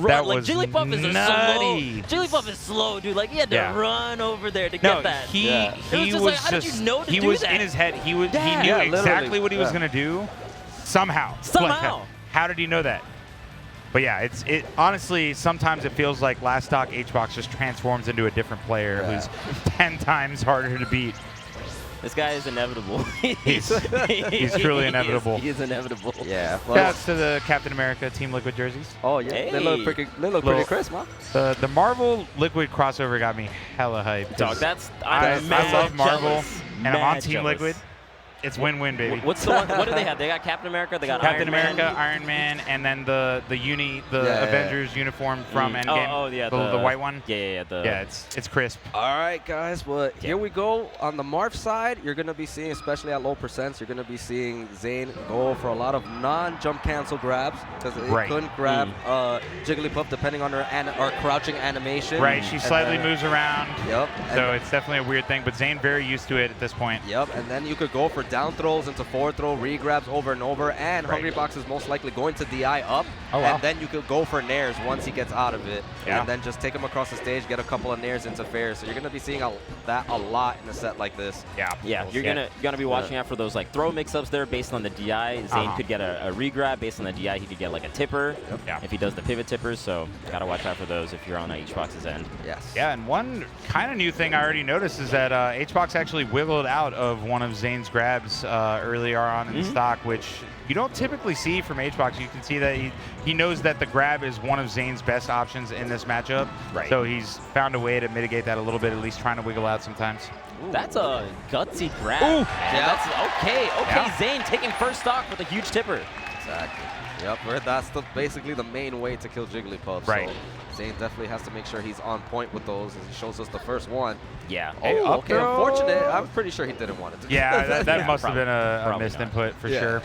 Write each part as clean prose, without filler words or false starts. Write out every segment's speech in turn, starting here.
That like was Jigglypuff is nutty. slow. Jigglypuff is slow, dude. Like he had to run over there to get that. He was was like, how did you know to he do was that? in his head. He knew literally. exactly what he was gonna do. Somehow. Somehow. Like, how did he know that? But yeah, it honestly sometimes it feels like last stock HBox just transforms into a different player who's 10 times harder to beat. This guy is inevitable. He's truly inevitable. He is inevitable. Yeah. Shouts to the Captain America Team Liquid jerseys. Oh yeah, Hey. they look pretty crisp, huh? The Marvel Liquid crossover got me hella hyped. Dog, I love Marvel, jealous. and I'm on Mad Team jealous. Liquid. It's win-win, baby. What's the one? What do they have? They got Captain America. They got Captain Iron Man. America, Iron Man, and then the Avengers uniform from Endgame. Oh yeah, the white one. Yeah. Yeah, it's crisp. All right, guys. Well, here we go. On the Marth side, you're going to be seeing, especially at low percents, you're going to be seeing Zain go for a lot of non-jump cancel grabs because he couldn't grab Jigglypuff depending on her crouching animation. Right, she slightly moves around. Yep. So it's definitely a weird thing, but Zain very used to it at this point. Yep, and then you could go for down throws into forward throw, re-grabs over and over, and Hungrybox is most likely going to DI up, and then you could go for nairs once he gets out of it, and then just take him across the stage, get a couple of nairs into fair. So you're going to be seeing that a lot in a set like this. Yeah, you're gonna be watching out for those like throw mix-ups there based on the DI. Zain could get a re-grab based on the DI. He could get like a tipper if he does the pivot tippers. So gotta watch out for those if you're on HBox's end. Yes. Yeah, and one kind of new thing I already noticed is that HBox actually wiggled out of one of Zain's grabs earlier on in the stock, which you don't typically see from HBox. You can see that he knows that the grab is one of Zain's best options in this matchup. Right. So he's found a way to mitigate that a little bit, at least trying to wiggle out sometimes. Ooh. That's a gutsy grab. Ooh. Yeah, that's okay. Zain taking first stock with a huge tipper. Exactly. Yep, that's basically the main way to kill Jigglypuff. Right. So Zain definitely has to make sure he's on point with those, as he shows us the first one. Yeah. Oh, okay. Unfortunate. I'm pretty sure he didn't want it to. Yeah, that must have been a missed input for sure.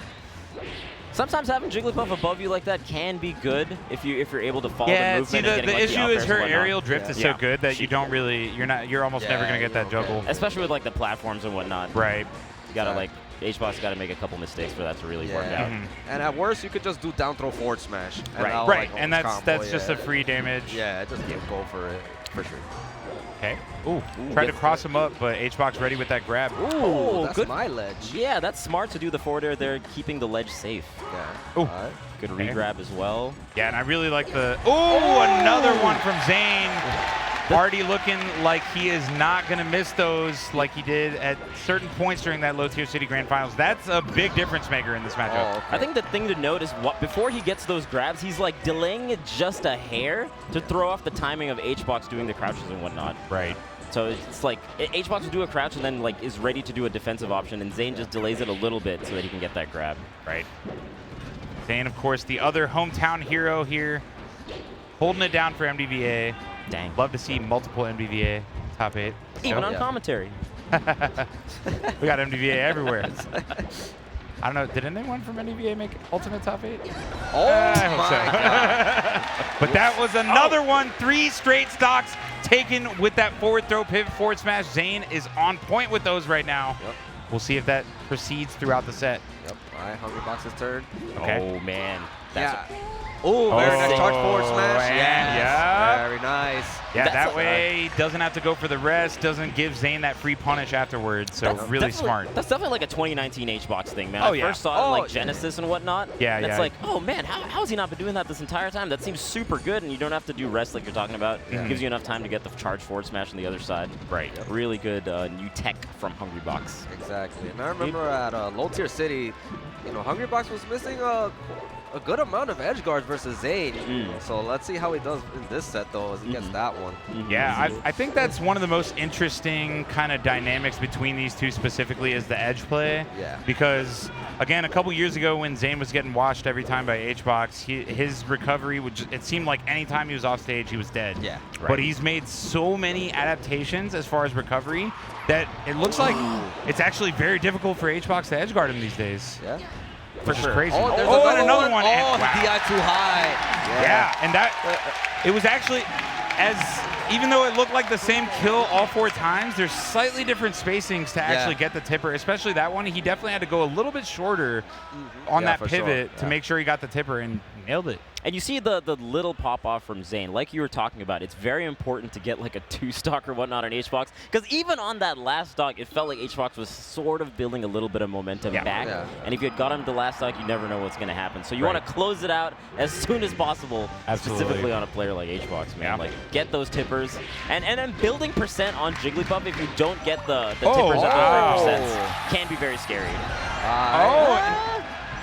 Sometimes having Jigglypuff above you like that can be good if you're able to follow the movement. See, and getting, the like, issue is her whatnot. aerial drift is so good that you don't really, you're almost never gonna get that juggle. Especially with like the platforms and whatnot. Right. You gotta like HBox got to make a couple mistakes for that to really work out. And at worst, you could just do down throw forward smash. And right. And that's just a free damage. Yeah, just go for it for sure. Okay. Ooh, tried to cross him up, but HBox ready with that grab. Ooh, that's good. my ledge. Yeah, that's smart to do the forward air there, keeping the ledge safe. Yeah. Ooh. Good re-grab as well. Yeah, and I really like the... another one from Zain. Already looking like he is not going to miss those like he did at certain points during that low-tier city grand finals. That's a big difference maker in this matchup. I think the thing to note is before he gets those grabs, he's like delaying it just a hair to throw off the timing of HBox doing the crouches and whatnot. Right. So it's like HBox will do a crouch and then like is ready to do a defensive option, and Zain just delays it a little bit so that he can get that grab. Right. Zain, of course, the other hometown hero here, holding it down for MDVA. Dang. Love to see multiple MDVA top 8. Even on commentary. We got MDVA everywhere. I don't know, did anyone from MDVA make ultimate top 8? I hope so. But that was another one. 3 straight stocks taken with that forward throw, pivot, forward smash. Zain is on point with those right now. We'll see if that proceeds throughout the set. All right, Hungrybox's turn. Okay. Oh, man. Oh, very nice charge forward smash. Yeah. Very nice. Yeah, that way he doesn't have to go for the rest, doesn't give Zain that free punish afterwards, so really smart. That's definitely like a 2019 HBox thing, man. Oh, I first saw it in like Genesis and whatnot. Yeah, It's like, oh man, how has he not been doing that this entire time? That seems super good, and you don't have to do rest like you're talking about. It gives you enough time to get the charge forward smash on the other side. Right. Really good new tech from Hungrybox. Exactly. And I remember at low tier city, Hungrybox was missing a good amount of edge guards versus Zain. So let's see how he does in this set, though, as he gets that one. Yeah, I think that's one of the most interesting kind of dynamics between these two specifically is the edge play. Yeah. Because, again, a couple years ago when Zain was getting washed every time by HBox, his recovery, it seemed like any time he was off stage, he was dead. Yeah. Right. But he's made so many adaptations as far as recovery that it looks like it's actually very difficult for HBox to edge guard him these days. Yeah. Which is crazy. Oh, there's and another one. Oh, DI too high. Yeah, and that it was actually, even though it looked like the same kill all 4 times, there's slightly different spacings to actually get the tipper, especially that one. He definitely had to go a little bit shorter on that pivot to make sure he got the tipper and nailed it. And you see the little pop-off from Zain, like you were talking about. It's very important to get like a 2-stock or whatnot on HBox, because even on that last stock, it felt like HBox was sort of building a little bit of momentum back. Yeah. And if you had got him the last stock, you never know what's going to happen. So you want to close it out as soon as possible, specifically on a player like HBox, man. Like, get those tippers. And then building percent on Jigglypuff, if you don't get the tippers at those percents, can be very scary.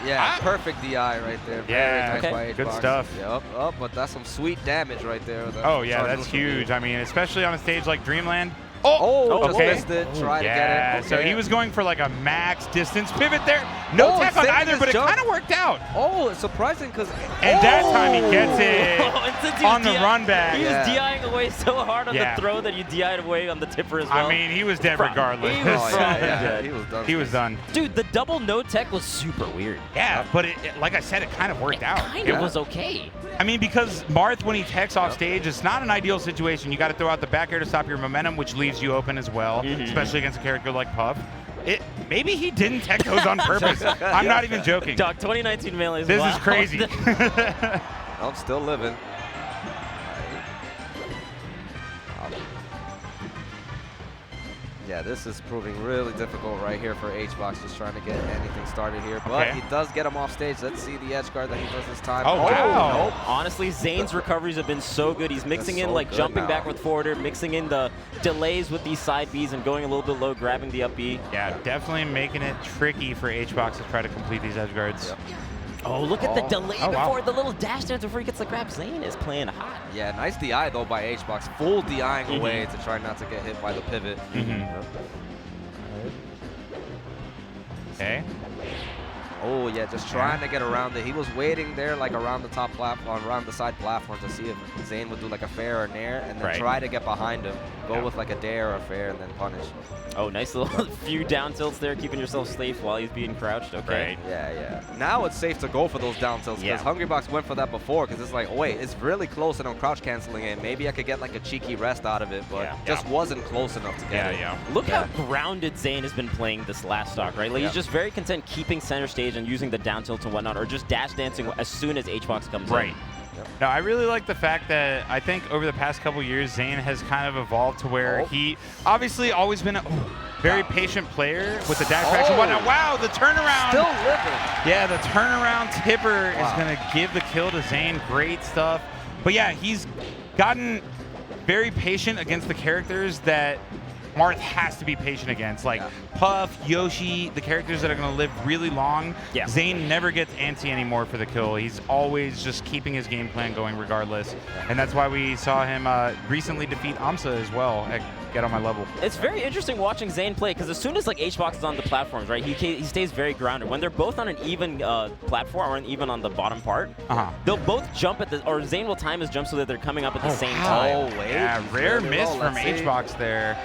Yeah, perfect DI right there. Very nice by HBox. Good stuff. Yep, but that's some sweet damage right there. Oh, yeah, that's huge. I mean, especially on a stage like Dreamland. Just missed it. Try to get it. So he was going for like a max distance pivot there. No tech on either, but it kind of worked out. It's surprising because... And that time he gets it on the run back. He was DIing away so hard on the throw that you DI'd away on the tipper as well. I mean, he was dead regardless. He was dead. He was done. He was done. Dude, the double no tech was super weird. Yeah, but like I said, it kind of worked out. It was okay. I mean, because Marth, when he techs off stage, it's not an ideal situation. You got to throw out the back air to stop your momentum, which leaves you open as well, especially against a character like Puff. Maybe he didn't tech those on purpose. I'm not even joking. Doc, 2019 Melee is This is crazy. I'm still living. Yeah, this is proving really difficult right here for HBox, just trying to get anything started here. But he does get him off stage. Let's see the edge guard that he does this time. Wow. Nope. Honestly, Zane's recoveries have been so good. He's mixing in like jumping back with forwarder, mixing in the delays with these side Bs and going a little bit low, grabbing the up B. Yeah, definitely making it tricky for HBox to try to complete these edge guards. Oh, look at the delay before the little dash dance before he gets the grab. Zain is playing hot. Yeah, nice DI though by HBox. Full DIing away to try not to get hit by the pivot. Okay. Oh yeah, just trying to get around it. He was waiting there like around the top platform, around the side platform to see if Zain would do like a fair or nair and then try to get behind him. Go with like a dare or a fair and then punish. Oh, nice little few down tilts there, keeping yourself safe while he's being crouched. Okay. Yeah. Now it's safe to go for those down tilts because Hungrybox went for that before because it's like, oh wait, it's really close and I'm crouch canceling it. Maybe I could get like a cheeky rest out of it, but just wasn't close enough to get it. Look how grounded Zain has been playing this last stock, right? Like he's just very content keeping center stage and using the down tilt and whatnot, or just dash dancing as soon as HBox comes in. No, I really like the fact that I think over the past couple years, Zain has kind of evolved to where he obviously always been a very patient player with the dash backs and whatnot. Wow, the turnaround. Still living. Yeah, the turnaround tipper is going to give the kill to Zain. Great stuff. But yeah, he's gotten very patient against the characters that Marth has to be patient against, like Puff, Yoshi, the characters that are going to live really long. Zain never gets antsy anymore for the kill. He's always just keeping his game plan going regardless. And that's why we saw him recently defeat Amsa as well at Get On My Level. It's very interesting watching Zain play because as soon as like HBox is on the platforms, right, he stays very grounded. When they're both on an even platform or even on the bottom part, they'll both jump at the, or Zain will time his jump so that they're coming up at the same time. Yeah, rare miss from HBox there.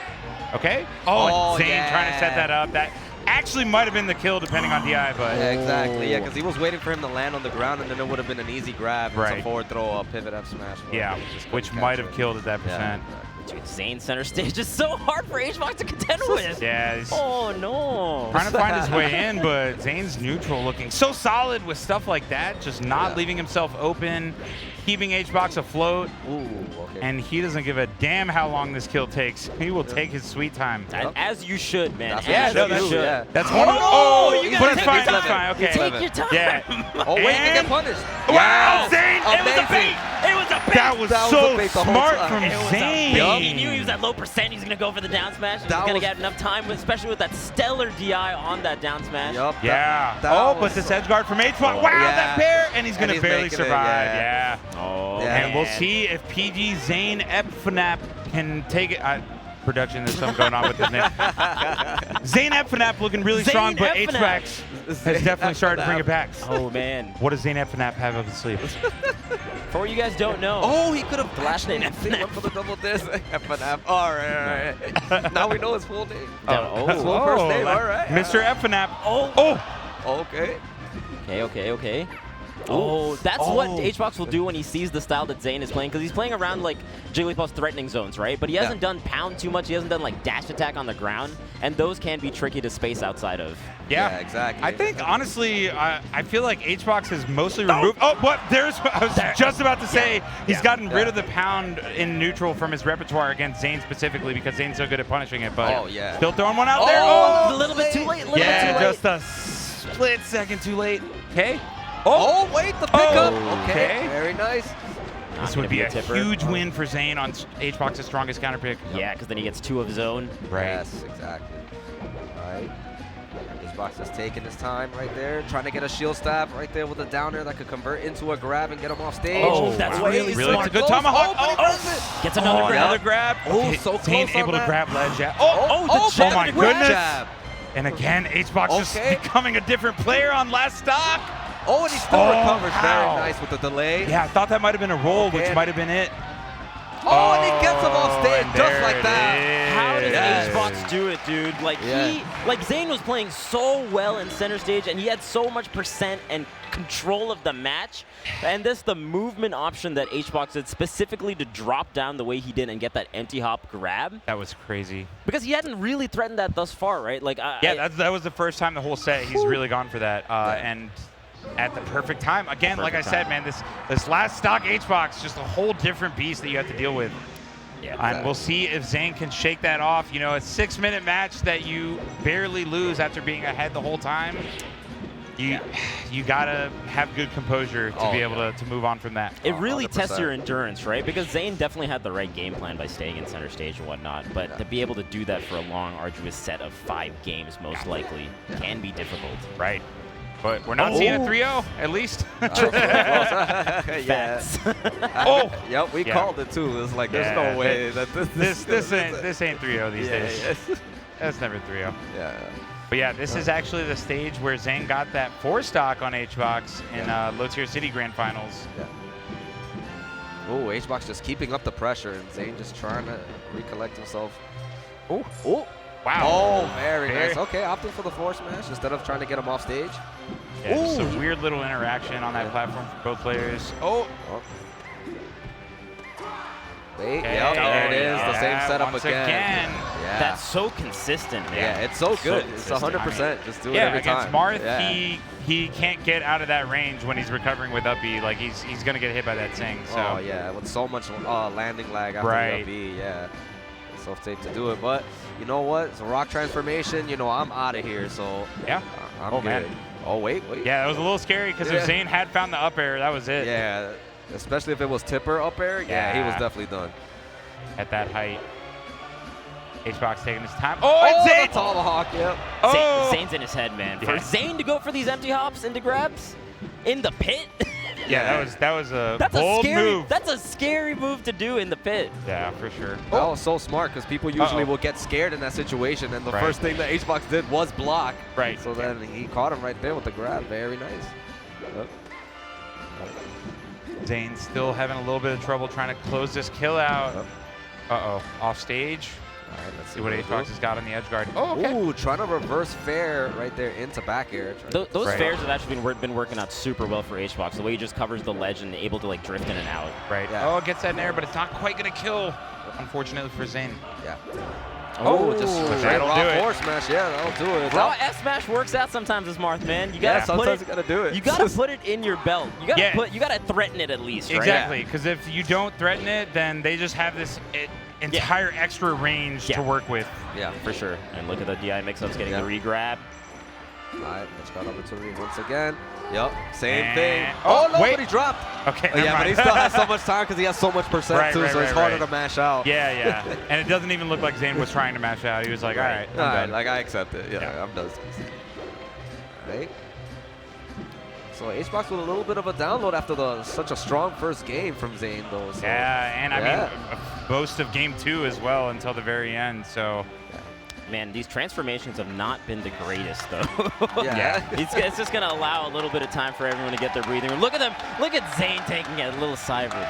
Okay. Oh, Zain trying to set that up. That actually might have been the kill depending on DI, but... Yeah, exactly. Yeah, because he was waiting for him to land on the ground, and then it would have been an easy grab. It's a forward throw, a pivot F smash. Yeah, which might have killed at that percent. Dude, Zain center stage is so hard for HBox to contend with. Yeah. Oh, no. Trying to find his way in, but Zain's neutral looking so solid with stuff like that, just not leaving himself open, keeping HBox afloat. And he doesn't give a damn how long this kill takes. He will take his sweet time. As you should, man. That's one of the... But it's fine, it's fine. Okay. Take your time. Yeah. Oh, wait, you get punished. Wow, Zain! It was a bait! It was a bait! That was so smart from Zain. He knew he was at low percent. He's going to go for the down smash. He's going to get enough time, especially with that stellar DI on that down smash. But this edge guard from H1. Wow, that pair! And he's going to barely survive. And we'll see if PG Zain Epfanap can take it. Production, there's something going on with his name. Zain Epfanap looking really strong, but HBox has definitely started to bring it back. Oh, man. What does Zain Epfanap have up his sleeve? For what you guys don't know. Oh, he could have flashed in Epfanap for the double dish. Epfanap. All right. Now we know his full name. His full first name. All right. Mr. Epfanap. Okay. Okay. Oh, that's what HBox will do when he sees the style that Zain is playing, because he's playing around like Jigglypuff's threatening zones, right? But he hasn't done pound too much. He hasn't done like dash attack on the ground, and those can be tricky to space outside of. Yeah, exactly. I think, honestly, I feel like HBox has mostly removed. Oh, what? I was just about to say he's gotten rid of the pound in neutral from his repertoire against Zain specifically because Zain's so good at punishing it. But still throwing one out there. Oh, a little bit too late. Just a split second too late. Okay. Oh, wait, the pickup. Okay, very nice. This would be a huge win for Zain on HBox's strongest counter pick. Yeah, because then he gets 2 of his own. Right. Yes, exactly. All right. HBox is taking his time right there, trying to get a shield stab right there with a downer that could convert into a grab and get him off stage. Oh, that's really smart. It's a good tomahawk. Gets another grab. Another grab. Oh, so close Zain on able to that. grab ledge. Oh, my goodness. Jab. And again, HBox just becoming a different player on last stock. Oh, and he still recovers. Very nice with the delay. Yeah, I thought that might have been a roll, which might have been it. Oh, and he gets him off stage just like that. How does HBox do it, dude? Like Zain was playing so well in center stage, and he had so much percent and control of the match. And this the movement option that HBox did specifically to drop down the way he did and get that empty hop grab. That was crazy. Because he hadn't really threatened that thus far, right? Like that was the first time the whole set he's really gone for that. And at the perfect time. Again, like I said, man, this last stock HBox, just a whole different beast that you have to deal with. Yeah, and we'll see if Zain can shake that off. You know, a 6-minute match that you barely lose after being ahead the whole time. You gotta have good composure to be able to move on from that. It really tests your endurance, right? Because Zain definitely had the right game plan by staying in center stage and whatnot, but to be able to do that for a long, arduous set of 5 games, most likely, can be difficult. Right. But we're not seeing a 3-0, at least. Yep, we called it too. It's like there's no way that this ain't 3-0 these days. That's never 3-0. Yeah. But yeah, this is actually the stage where Zain got that 4-stock on HBox in Low Tier City Grand Finals. Yeah. Oh, HBox just keeping up the pressure, and Zain just trying to recollect himself. Oh. Wow. Oh, very nice. Okay, opting for the force smash instead of trying to get him off stage. Yeah, just a weird little interaction on that platform for both players. Wait, there it is. The same setup again. Yeah. That's so consistent, man. Yeah, it's so good. It's 100%. Just do it every time. Against Marth, he can't get out of that range when he's recovering with up B. Like, he's going to get hit by that Sing. So. Oh, yeah, with so much landing lag after the up B, It's so safe to do it. But you know what? It's a rock transformation. You know, I'm out of here, so I'm good. Man. Oh, wait. Yeah, that was a little scary because if Zain had found the up air, that was it. Yeah, especially if it was tipper up air. Yeah, he was definitely done. At that height. HBox taking his time. Oh, Zain! Tomahawk, yep. Zain's in his head, man. For Zain to go for these empty hops into grabs in the pit. Yeah, that was a bold move. That's a scary move to do in the pit. Yeah, for sure. That was so smart because people usually will get scared in that situation, and the first thing that HBox did was block. Right. So then he caught him right there with the grab. Very nice. Zain still having a little bit of trouble trying to close this kill out. Off stage. All right, let's see what HBox has got on the edge guard. Oh, okay. Ooh, trying to reverse fair right there into back air. Those fairs have actually been working out super well for HBox. The way he just covers the ledge and able to like drift in and out. Right. Yeah. Oh, gets that in air, but it's not quite going to kill, unfortunately, for Zain. Yeah. Just that'll do it. Forward smash, that'll do it. Raw S smash works out sometimes as Marth, man. You gotta sometimes you gotta do it. You gotta put it in your belt. You gotta you gotta threaten it at least, right? Exactly, because if you don't threaten it, then they just have this entire extra range to work with. Yeah, for sure. And look at the DI mix-ups getting the re-grab. All right, let's grab opportunity once again. Yep, same thing. Wait, but he dropped. Okay, but he still has so much time because he has so much percent too, so it's harder to mash out. Yeah. And it doesn't even look like Zain was trying to mash out. He was like, all right, I'm done. Like, I accept it. Yeah, I'm done. Right. So HBox with a little bit of a download after such a strong first game from Zain, though. So. Yeah, and I mean, most of game 2 as well until the very end. So. Man, these transformations have not been the greatest, though. Yeah. It's just going to allow a little bit of time for everyone to get their breathing room. Look at them. Look at Zain taking a little sigh of relief.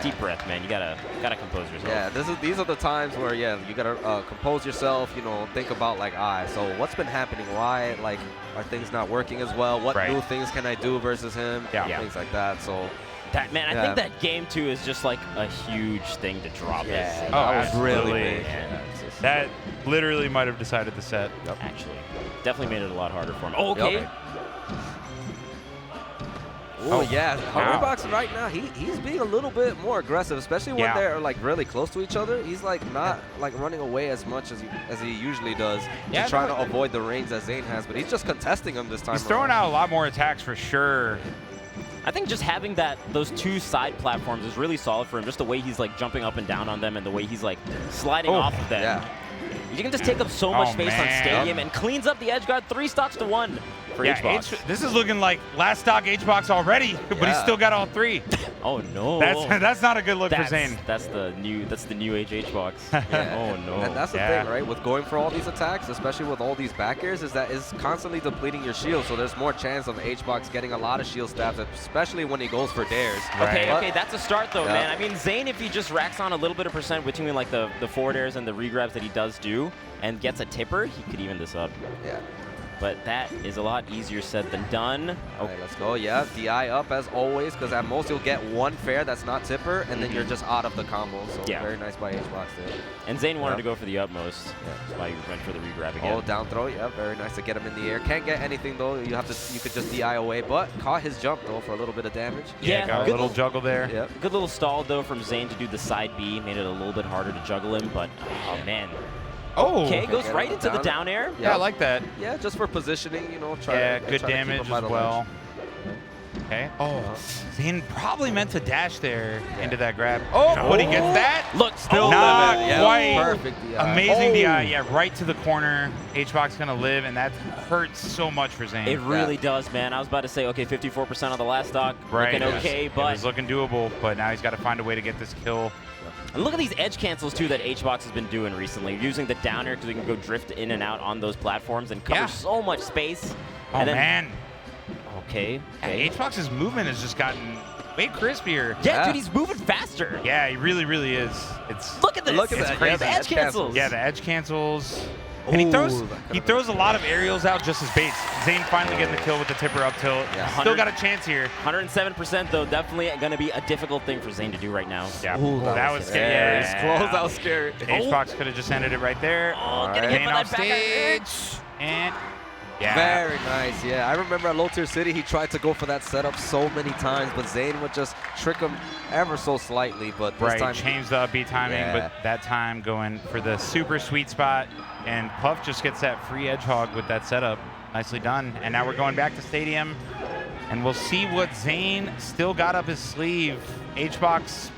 Deep breath, man. You gotta compose yourself. Yeah, these are the times where you gotta compose yourself. You know, think about like, so what's been happening? Why are things not working as well? What new things can I do versus him? Things like that. So. That, man, I think that game 2 is just like a huge thing to drop. That was really big. That literally might have decided the set. Actually, definitely made it a lot harder for him. Oh, okay. Oh yeah, Hungrybox right now, he's being a little bit more aggressive, especially when they're like really close to each other. He's like not like running away as much as he usually does, just trying to avoid the range that Zain has. But he's just contesting him this time. He's throwing out a lot more attacks for sure. I think just having those 2 side platforms is really solid for him. Just the way he's like jumping up and down on them, and the way he's like sliding off of them. Yeah. You can just take up so much space on Stadium and cleans up the edge guard 3 stocks to 1 for HBox. This is looking like last stock HBox already, but he's still got all 3. Oh no. That's not a good look for Zain. That's the new age HBox. Oh no. And that's the thing, right? With going for all these attacks, especially with all these back airs, is that it's constantly depleting your shield. So there's more chance of HBox getting a lot of shield stabs, especially when he goes for dares. Okay, that's a start though, man. I mean, Zain, if he just racks on a little bit of percent between like the forward airs and the regrabs that he does do, and gets a tipper, he could even this up. Yeah. But that is a lot easier said than done. All right, let's go. Yeah, DI up as always, because at most you'll get 1 fair that's not tipper, and then you're just out of the combo. So very nice by HBox there. And Zain wanted to go for the utmost. That's why he went for the regrab again. Oh, down throw. Yeah, very nice to get him in the air. Can't get anything though. You could just DI away, but caught his jump though for a little bit of damage. Yeah, got a little juggle there. Yeah. Good little stall though from Zain to do the side B. Made it a little bit harder to juggle him, but oh man. Okay, goes right into the down air. Yeah, I like that. Yeah, just for positioning, you know. Good damage as well. Okay. Oh, Zain probably meant to dash there into that grab. Oh, but he gets that. Look, still not quite. Perfect DI. Amazing DI. Yeah, right to the corner. HBox gonna live, and that hurts so much for Zain. It really does, man. I was about to say, okay, 54% on the last stock. Looking okay, but it was looking doable. But now he's got to find a way to get this kill. And look at these edge cancels, too, that HBox has been doing recently. Using the down air because we can go drift in and out on those platforms and cover so much space. Oh, man. Okay. HBox's movement has just gotten way crispier. Yeah, dude, he's moving faster. Yeah, he really, really is. Look at this. It's crazy. The edge cancels. Yeah, the edge cancels. And he throws a lot of aerials out just as baits. Zain finally getting the kill with the tipper up tilt. Yeah. Still got a chance here. 107% though, definitely going to be a difficult thing for Zain to do right now. Yeah, that was scary. Yeah, close. That was scary. HBox could have just ended it right there. Getting hit by off stage. And very nice. Yeah, I remember at Low Tier City, he tried to go for that setup so many times, but Zain would just trick him ever so slightly. But this time, change the upbeat timing, but that time going for the super sweet spot. And Puff just gets that free edge hog with that setup. Nicely done. And now we're going back to Stadium, and we'll see what Zain still got up his sleeve. HBox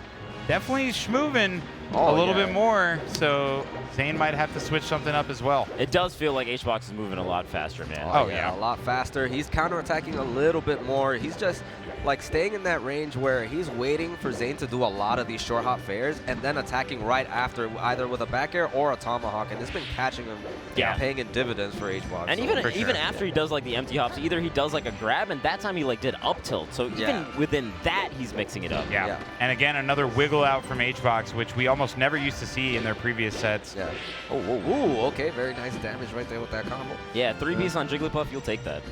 definitely schmoovin' a little bit more, so Zain might have to switch something up as well. It does feel like HBox is moving a lot faster, man. Oh yeah, a lot faster. He's counterattacking a little bit more. He's just like staying in that range where he's waiting for Zain to do a lot of these short hop fairs and then attacking right after, either with a back air or a tomahawk, and it's been catching him, paying in dividends for HBox. And even after he does like the empty hops, either he does like a grab, and that time he like did up tilt. So even within that, he's mixing it up. Yeah. And again, another wiggle out from HBox, which we almost never used to see in their previous sets. Yeah. Oh, whoa, okay, very nice damage right there with that combo. Yeah, 3-piece on Jigglypuff, you'll take that.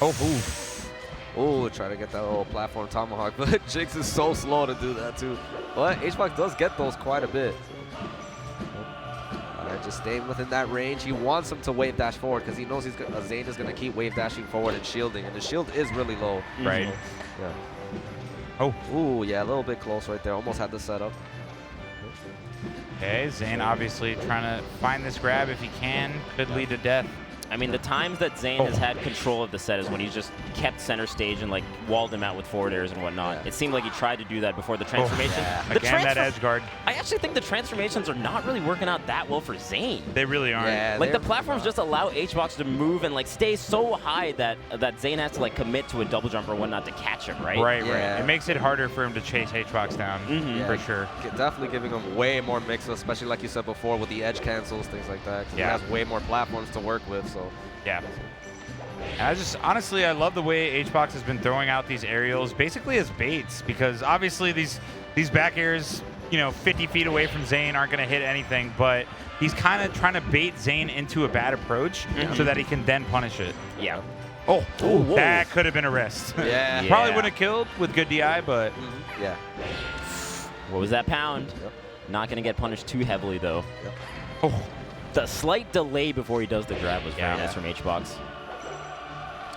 Oh, try to get that little platform tomahawk, but Jigs is so slow to do that too. But HBox does get those quite a bit. Just staying within that range. He wants him to wave dash forward because he knows Zain is going to keep wave dashing forward and shielding, and the shield is really low. Right. Yeah. Ooh, yeah, a little bit close right there. Almost had the setup. Okay, Zain obviously trying to find this grab if he can. Could lead to death. I mean, the times that Zain has had control of the set is when he's just kept center stage and like walled him out with forward airs and whatnot. It seemed like he tried to do that before the transformation. Again, that edge guard. I actually think the transformations are not really working out that well for Zain. They really aren't. Yeah, like the platforms just allow HBox to move and like stay so high that Zain has to like commit to a double jump or whatnot to catch him, right? Right. It makes it harder for him to chase HBox down, for sure. Definitely giving him way more mix, especially like you said before with the edge cancels, things like that. He has way more platforms to work with, so. Yeah. And honestly, I love the way HBox has been throwing out these aerials basically as baits, because obviously these back airs, 50 feet away from Zain aren't going to hit anything, but he's kind of trying to bait Zain into a bad approach so that he can then punish it. Yeah. Oh, that could have been a wrist. Yeah. Probably wouldn't have killed with good DI, but yeah. What was that pound? Yep. Not going to get punished too heavily, though. Yep. Oh, the slight delay before he does the grab was very nice from HBox.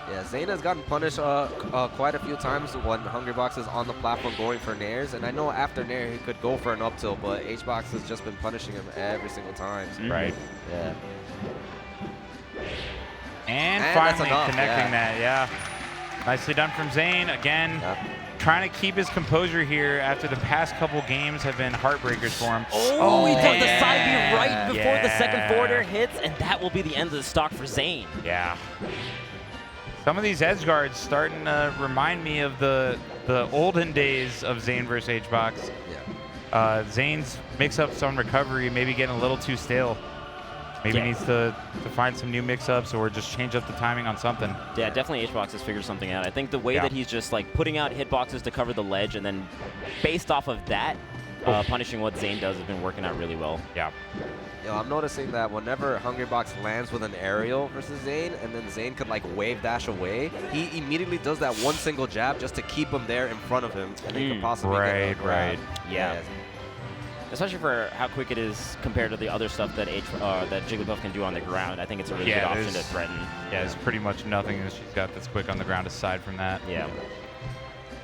Yeah, Zain has gotten punished quite a few times when Hungrybox is on the platform going for nairs, and I know after nair he could go for an up tilt, but HBox has just been punishing him every single time. Right. Yeah. And finally connecting that, yeah. Nicely done from Zain. Again, trying to keep his composure here after the past couple games have been heartbreakers for him. Oh, he does the side B right before the second forward air hits, and that will be the end of the stock for Zain. Yeah. Some of these edge guards starting to remind me of the olden days of Zain versus HBox. Yeah. Zain's mix-ups on recovery maybe getting a little too stale. Maybe needs to find some new mix-ups or just change up the timing on something. Yeah, definitely HBox has figured something out. I think the way that he's just like putting out hitboxes to cover the ledge, and then based off of that, punishing what Zain does has been working out really well. Yeah. I'm noticing that whenever Hungrybox lands with an aerial versus Zain, and then Zain could like wave dash away, he immediately does that one single jab just to keep him there in front of him, and he could possibly get a grab. Yeah. Especially for how quick it is compared to the other stuff that that Jigglypuff can do on the ground. I think it's a really good option to threaten. Yeah, there's pretty much nothing that she's got that's quick on the ground aside from that. Yeah.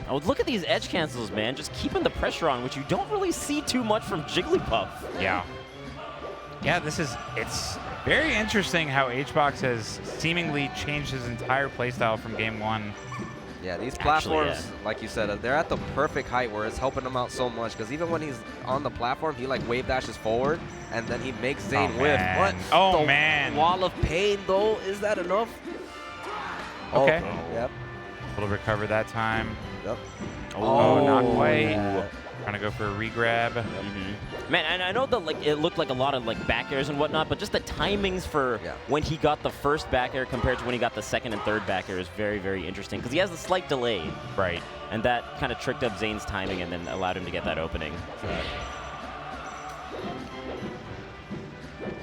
Oh, look at these edge cancels, man. Just keeping the pressure on, which you don't really see too much from Jigglypuff. Yeah. Yeah, it's very interesting how HBox has seemingly changed his entire playstyle from game one. Yeah, these platforms, like you said, they're at the perfect height where it's helping him out so much. Because even when he's on the platform, he like wave dashes forward, and then he makes Zain whiff. What? Oh, man. Wall of pain, though. Is that enough? Okay. Yep. Able to recover that time. Yep. Oh, not quite. Trying to go for a re-grab. Man, and I know that like it looked like a lot of like back airs and whatnot, but just the timings for when he got the first back air compared to when he got the second and third back air is very, very interesting because he has a slight delay. Right. And that kind of tricked up Zain's timing and then allowed him to get that opening.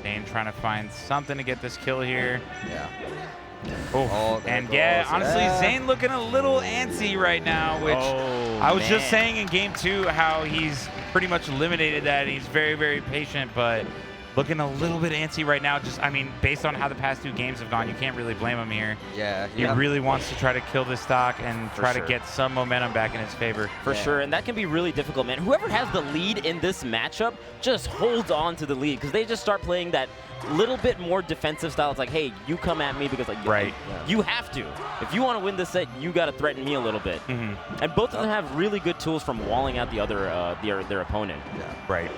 Zain trying to find something to get this kill here. Yeah. And honestly, Zain looking a little antsy right now, which I was just saying in game two how he's pretty much eliminated that. He's very, very patient, but looking a little bit antsy right now. Just, I mean, based on how the past two games have gone, you can't really blame him here. Yeah. He really wants to try to kill this stock and try to get some momentum back in his favor. For sure, and that can be really difficult, man. Whoever has the lead in this matchup just holds on to the lead because they just start playing that little bit more defensive style. It's like, hey, you come at me because like you have to. If you want to win this set, you got to threaten me a little bit. And both of them have really good tools from walling out the other their opponent. Right.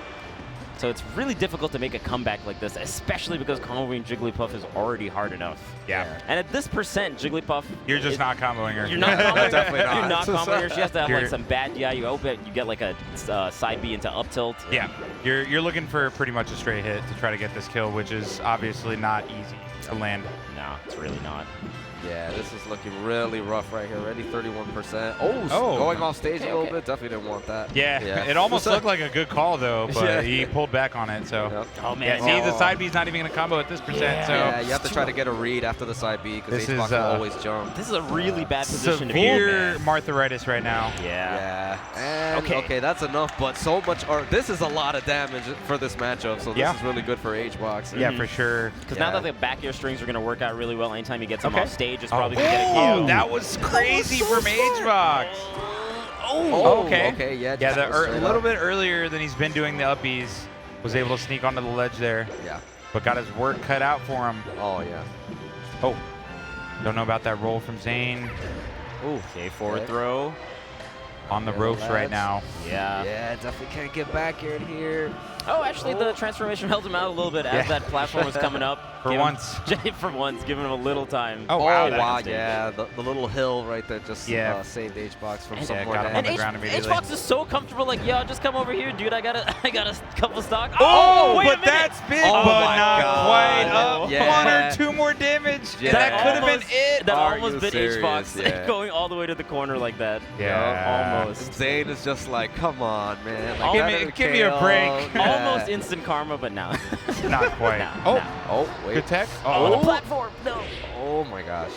So it's really difficult to make a comeback like this, especially because comboing Jigglypuff is already hard enough. Yeah. And at this percent, Jigglypuff... You're just not comboing her. You're not comboing her. Definitely not. You're not comboing her. She has to have like some bad DI. You hope you get like a side B into up tilt. Yeah. You're looking for pretty much a straight hit to try to get this kill, which is obviously not easy to land. No, it's really not. Yeah, this is looking really rough right here. Already 31%. Going off stage a little bit. Definitely didn't want that. Yeah. It almost looked like a good call, though, but he pulled back on it. So, oh, man. See, the side B's not even going to combo at this percent. So you have to try to get a read after the side B because HBox will always jump. This is a really bad position to be in. Severe Martharitis right now. Yeah. And, okay, that's enough, but so much. This is a lot of damage for this matchup, so this is really good for HBox. Yeah, for sure. Because now that the back air strings are going to work out really well, anytime he gets them off stage, it's probably going to get a that was crazy from HBox. Okay, a little bit earlier than he's been doing the uppies. Was able to sneak onto the ledge there. Yeah. But got his work cut out for him. Oh, yeah. Don't know about that roll from Zain. Okay, forward throw. on the ropes right now. Yeah. Yeah, definitely can't get back here. Oh, actually, the transformation held him out a little bit as that platform was coming up. For once. For once, giving him a little time. Oh, wow. Wow, yeah. The little hill right there just saved HBox from some more damage. On the ground immediately. HBox is so comfortable, like, yo, just come over here, dude. I got a couple stock. Oh, wait but a minute. That's big, Oh but my not God. quite up. Yeah. 1 or 2 more damage. Yeah. That could have been it. That Are almost you bit serious? HBox Yeah. going all the way to the corner like that. Yeah. Almost. Zain is just like, come on, man. Like, Give me a break. Almost instant karma, but now. Not quite. Wait. Good tech. Oh, the platform. No. Oh my gosh.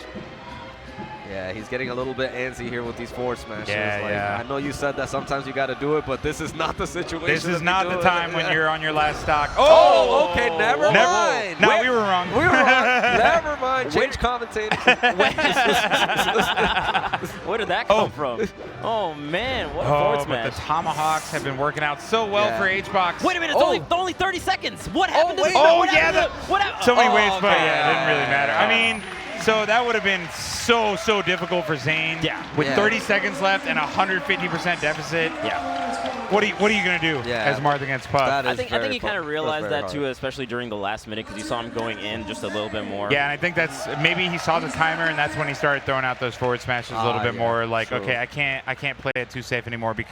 Yeah, he's getting a little bit antsy here with these forward smashes. I know you said that sometimes you got to do it, but this is not the situation. This is not the time when you're on your last stock. Okay, never mind. No, we were wrong. We were wrong. Never mind. Change commentators. Where did that come from? Oh, man. What a forward smash. But the tomahawks have been working out so well for HBox. Wait a minute. It's only 30 seconds. What happened to the so many waves, but it didn't really matter. I mean, so that would have been so difficult for Zain. Yeah. With 30 seconds left and 150% deficit. Yeah. What are you going to do as Marth against Puff? I think he kind of realized that too, especially during the last minute, because you saw him going in just a little bit more. Yeah, and I think that's maybe he saw the timer, and that's when he started throwing out those forward smashes a little bit more. Like, okay, I can't play it too safe anymore because